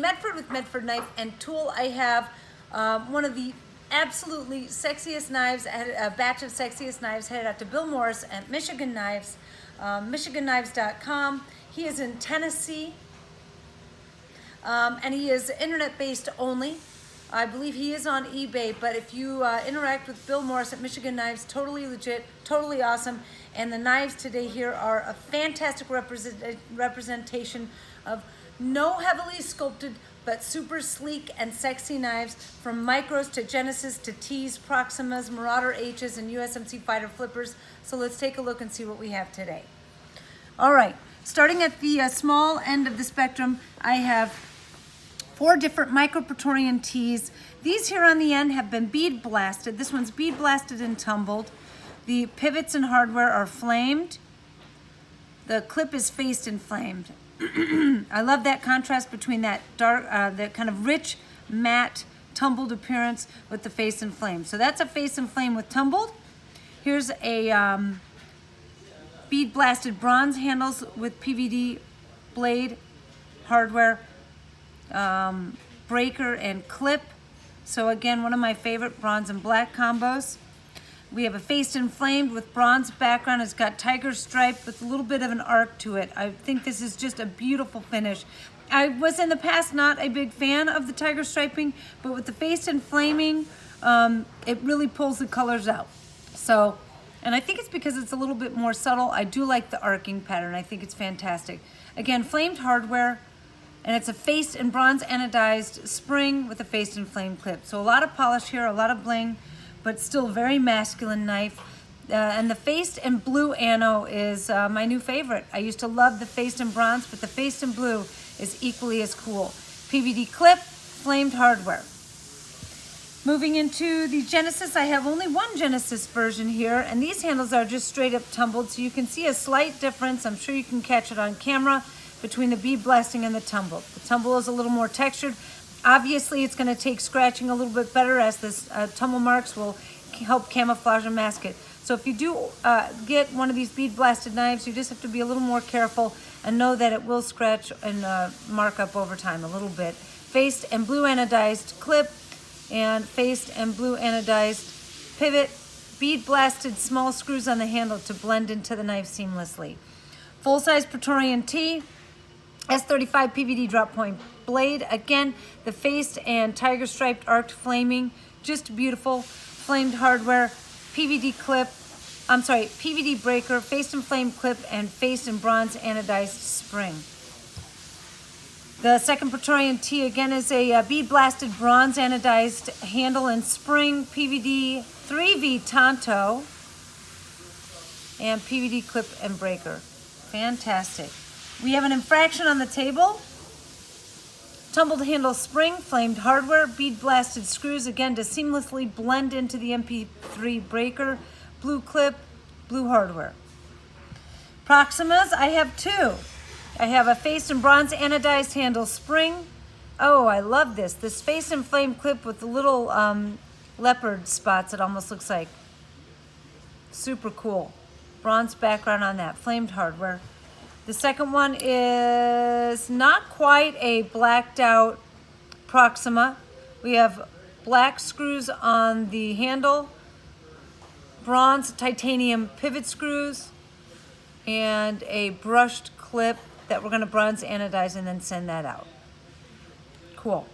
Medford with Medford Knife and Tool. I have one of the absolutely sexiest knives, a batch of sexiest knives headed out to Bill Morris at Michigan Knives, michiganKnives.com. He is in Tennessee, and he is internet-based only. I believe he is on eBay, but if you interact with Bill Morris at Michigan Knives, totally legit, totally awesome. And the knives today here are a fantastic representation of no heavily sculpted, but super sleek and sexy knives, from micros to Genesis to T's, Proximas, Marauder H's, and USMC Fighter Flippers. So let's take a look and see what we have today. All right, starting at the small end of the spectrum, I have 4 different micro Praetorian T's. These here on the end have been bead blasted. This one's bead blasted and tumbled. The pivots and hardware are flamed. The clip is faced and flamed. I love that contrast between that dark, that kind of rich, matte, tumbled appearance with the face and flame. So that's a face and flame with tumbled. Here's a bead blasted bronze handles with PVD blade, hardware, breaker and clip. So again, one of my favorite bronze and black combos. We have a faced and flamed with bronze background. It's got tiger stripe with a little bit of an arc to it. I think this is just a beautiful finish. I was in the past not a big fan of the tiger striping, but with the faced and flaming, it really pulls the colors out. So, and I think it's because it's a little bit more subtle. I do like the arcing pattern. I think it's fantastic. Again, flamed hardware, and it's a faced and bronze anodized spring with a faced and flame clip. So a lot of polish here, a lot of bling, but still very masculine knife. And the faced and blue ano is my new favorite. I used to love the faced and bronze, but the faced and blue is equally as cool. PVD clip, flamed hardware. Moving into the Genesis, I have only one Genesis version here, and these handles are just straight up tumbled, so you can see a slight difference. I'm sure you can catch it on camera between the bead blasting and the tumble. The tumble is a little more textured. Obviously, it's going to take scratching a little bit better, as this tumble marks will help camouflage and mask it. So if you do get one of these bead blasted knives, you just have to be a little more careful and know that it will scratch and mark up over time a little bit. Faced and blue anodized clip and faced and blue anodized pivot. Bead blasted small screws on the handle to blend into the knife seamlessly. Full-size Praetorian T. S35 PVD drop point blade. Again, the faced and tiger striped arced flaming, just beautiful. Flamed hardware, PVD clip, PVD breaker, faced and flame clip, and faced and bronze anodized spring. The second Praetorian T again is a bead blasted bronze anodized handle and spring, PVD 3V Tonto, and PVD clip and breaker. Fantastic. We have an infraction on the table. Tumbled handle spring, flamed hardware, bead blasted screws, again to seamlessly blend into the MP3 breaker, blue clip, blue hardware. Proximas, I have 2. I have a faced and bronze anodized handle spring. Oh, I love this. This face and flame clip with the little leopard spots, it almost looks like. Super cool. Bronze background on that, flamed hardware. The second one is not quite a blacked out Proxima. We have black screws on the handle, bronze titanium pivot screws, and a brushed clip that we're gonna bronze anodize and then send that out. Cool.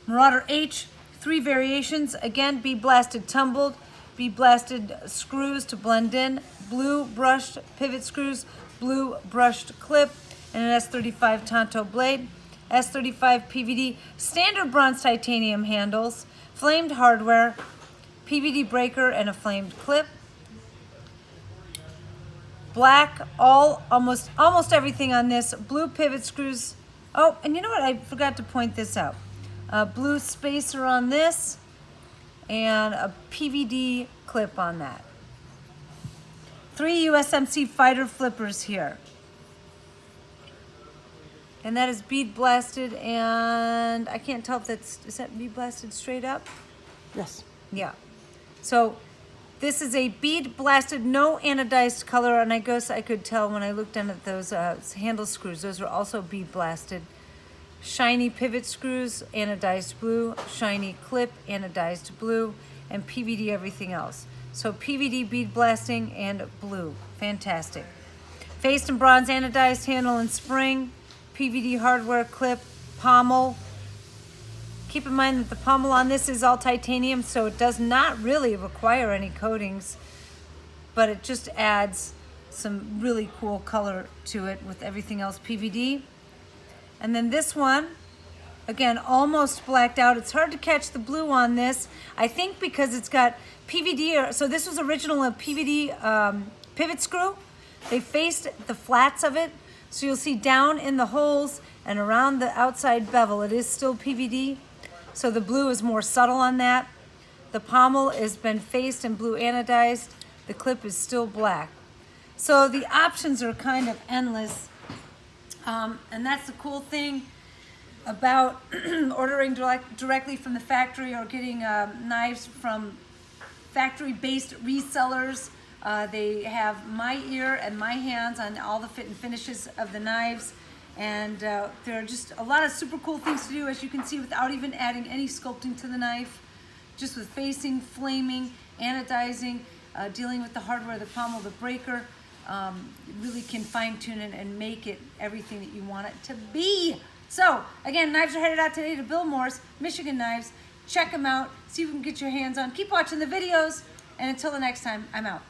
Marauder H, 3 variations. Again, bead blasted tumbled, bead blasted screws to blend in, blue brushed pivot screws, blue brushed clip, and an S35 Tonto blade. S35 PVD standard bronze titanium handles, flamed hardware, PVD breaker, and a flamed clip. Black, almost everything on this. Blue pivot screws. Oh, and you know what? I forgot to point this out. Blue spacer on this, and a PVD clip on that. 3 USMC Fighter Flippers here. And that is bead blasted, and I can't tell if is that bead blasted straight up? Yes. Yeah. So this is a bead blasted, no anodized color, and I guess I could tell when I looked down at those handle screws. Those are also bead blasted. shiny pivot screws, anodized blue, shiny clip, anodized blue, and PVD everything else. So PVD bead blasting and blue, fantastic. Faced and bronze anodized handle and spring, PVD hardware clip, pommel. Keep in mind that the pommel on this is all titanium, so it does not really require any coatings, but it just adds some really cool color to it with everything else PVD. And then this one, again, almost blacked out. It's hard to catch the blue on this. I think because it's got PVD, so this was original a PVD pivot screw. They faced the flats of it, so you'll see down in the holes and around the outside bevel, it is still PVD. So the blue is more subtle on that. The pommel has been faced and blue anodized. The clip is still black. So the options are kind of endless. And that's the cool thing about ordering directly from the factory or getting knives from factory-based resellers. They have my ear and my hands on all the fit and finishes of the knives. And there are just a lot of super cool things to do, as you can see, without even adding any sculpting to the knife. Just with facing, flaming, anodizing, dealing with the hardware, the pommel, the breaker. You really can fine tune it and make it everything that you want it to be. So again, knives are headed out today to Bill Moore's Michigan Knives. Check them out, see if you can get your hands on. Keep watching the videos, and until the next time, I'm out.